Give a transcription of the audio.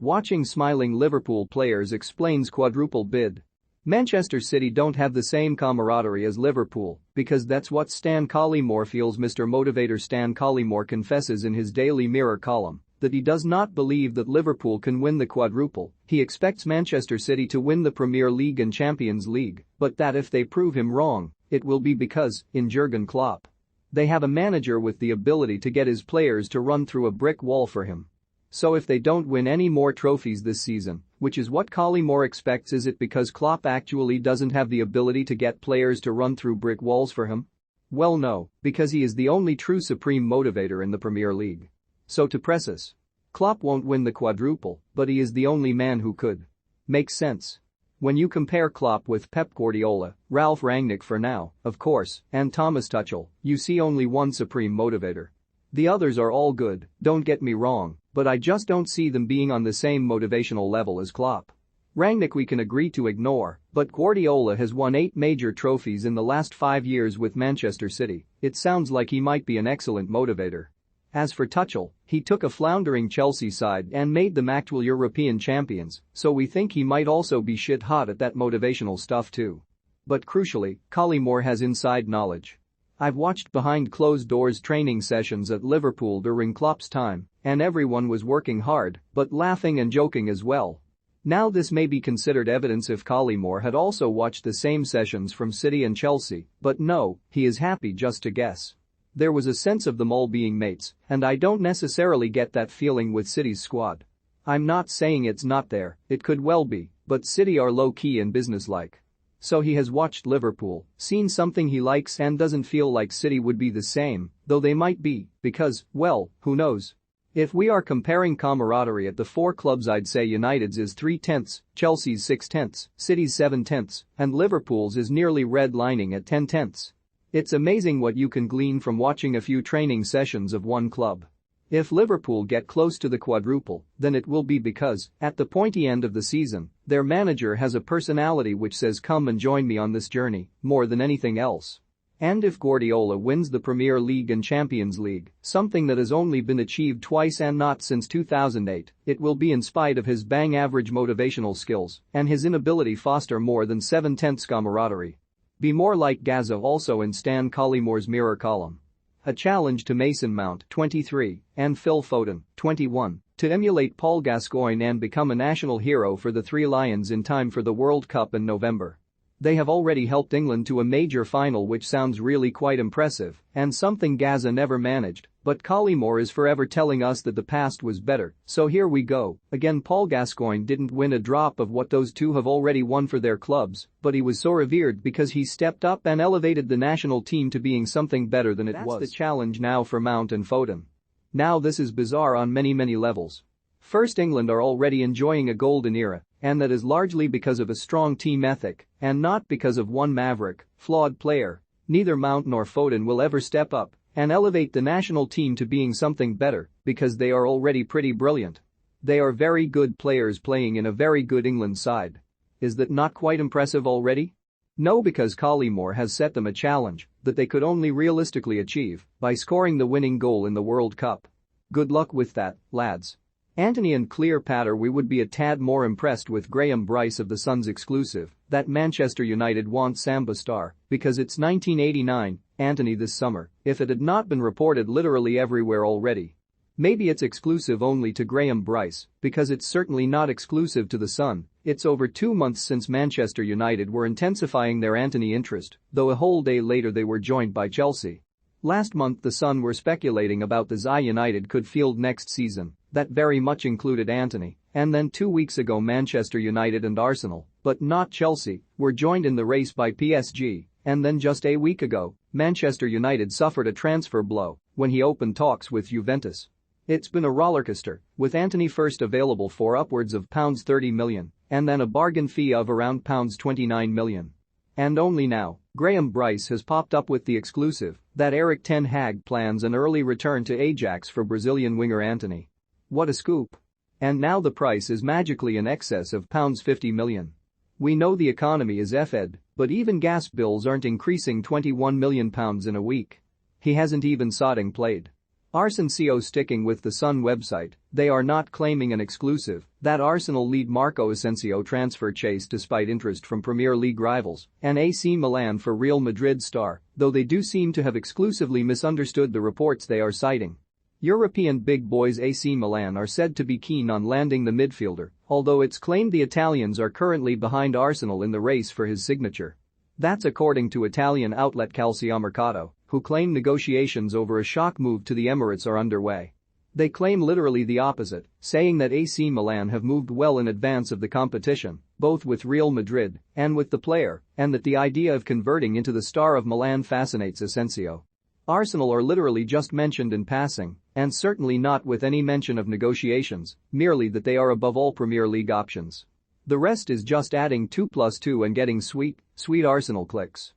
Watching smiling Liverpool players explains quadruple bid. Manchester City don't have the same camaraderie as Liverpool because that's what Stan Collymore feels. Mr. Motivator Stan Collymore confesses in his Daily Mirror column that he does not believe that Liverpool can win the quadruple. He expects Manchester City to win the Premier League and Champions League, but that if they prove him wrong, it will be because, in Jurgen Klopp, they have a manager with the ability to get his players to run through a brick wall for him. So if they don't win any more trophies this season, which is what Collymore expects, is it because Klopp actually doesn't have the ability to get players to run through brick walls for him? Well, no, because he is the only true supreme motivator in the Premier League. So to press us, Klopp won't win the quadruple, but he is the only man who could. Makes sense. When you compare Klopp with Pep Guardiola, Ralf Rangnick for now, of course, and Thomas Tuchel, you see only one supreme motivator. The others are all good, don't get me wrong, but I just don't see them being on the same motivational level as Klopp. Rangnick we can agree to ignore, but Guardiola has won 8 major trophies in the last 5 years with Manchester City. It sounds like he might be an excellent motivator. As for Tuchel, he took a floundering Chelsea side and made them actual European champions, so we think he might also be shit hot at that motivational stuff too. But crucially, Collymore has inside knowledge. I've watched behind closed doors training sessions at Liverpool during Klopp's time, and everyone was working hard, but laughing and joking as well. Now this may be considered evidence if Collymore had also watched the same sessions from City and Chelsea, but no, he is happy just to guess. There was a sense of them all being mates, and I don't necessarily get that feeling with City's squad. I'm not saying it's not there, it could well be, but City are low-key and businesslike. So he has watched Liverpool, seen something he likes and doesn't feel like City would be the same, though they might be, because, well, who knows? If we are comparing camaraderie at the 4 clubs, I'd say United's is 3/10, Chelsea's 6/10, City's 7/10, and Liverpool's is nearly redlining at 10/10. It's amazing what you can glean from watching a few training sessions of one club. If Liverpool get close to the quadruple, then it will be because, at the pointy end of the season, their manager has a personality which says come and join me on this journey, more than anything else. And if Guardiola wins the Premier League and Champions League, something that has only been achieved twice and not since 2008, it will be in spite of his bang-average motivational skills and his inability to foster more than 7/10 camaraderie. Be more like Gaza also in Stan Collymore's Mirror column. A challenge to Mason Mount, 23, and Phil Foden, 21, to emulate Paul Gascoigne and become a national hero for the Three Lions in time for the World Cup in November. They have already helped England to a major final, which sounds really quite impressive and something Gaza never managed, but Collymore is forever telling us that the past was better, so here we go. Again, Paul Gascoigne didn't win a drop of what those two have already won for their clubs, but he was so revered because he stepped up and elevated the national team to being something better than it was. That's the challenge now for Mount and Foden. Now this is bizarre on many levels. First, England are already enjoying a golden era, and that is largely because of a strong team ethic and not because of one maverick, flawed player. Neither Mount nor Foden will ever step up and elevate the national team to being something better because they are already pretty brilliant. They are very good players playing in a very good England side. Is that not quite impressive already? No, because Collymore has set them a challenge that they could only realistically achieve by scoring the winning goal in the World Cup. Good luck with that, lads. Anthony and Cleopatra. We would be a tad more impressed with Graham Bryce of the Sun's exclusive that Manchester United wants Samba star because it's 1989, Anthony, this summer, if it had not been reported literally everywhere already. Maybe it's exclusive only to Graham Bryce because it's certainly not exclusive to the Sun. It's over 2 months since Manchester United were intensifying their Anthony interest, though a whole day later they were joined by Chelsea. Last month the Sun were speculating about the Zai United could field next season. That very much included Anthony, and then 2 weeks ago Manchester United and Arsenal, but not Chelsea, were joined in the race by PSG, and then just a week ago, Manchester United suffered a transfer blow when he opened talks with Juventus. It's been a rollercoaster, with Anthony first available for upwards of £30 million, and then a bargain fee of around £29 million. And only now, Graham Bryce has popped up with the exclusive that Erik ten Hag plans an early return to Ajax for Brazilian winger Anthony. What a scoop. And now the price is magically in excess of £50 million. We know the economy is F-ed, but even gas bills aren't increasing £21 million in a week. He hasn't even sodding played. Arsenal sticking with the Sun website, they are not claiming an exclusive that Arsenal lead Marco Asensio transfer chase despite interest from Premier League rivals and AC Milan for Real Madrid star, though they do seem to have exclusively misunderstood the reports they are citing. European big boys AC Milan are said to be keen on landing the midfielder, although it's claimed the Italians are currently behind Arsenal in the race for his signature. That's according to Italian outlet Calciomercato, who claim negotiations over a shock move to the Emirates are underway. They claim literally the opposite, saying that AC Milan have moved well in advance of the competition, both with Real Madrid and with the player, and that the idea of converting into the star of Milan fascinates Asensio. Arsenal are literally just mentioned in passing, and certainly not with any mention of negotiations, merely that they are above all Premier League options. The rest is just adding 2 plus 2 and getting sweet Arsenal clicks.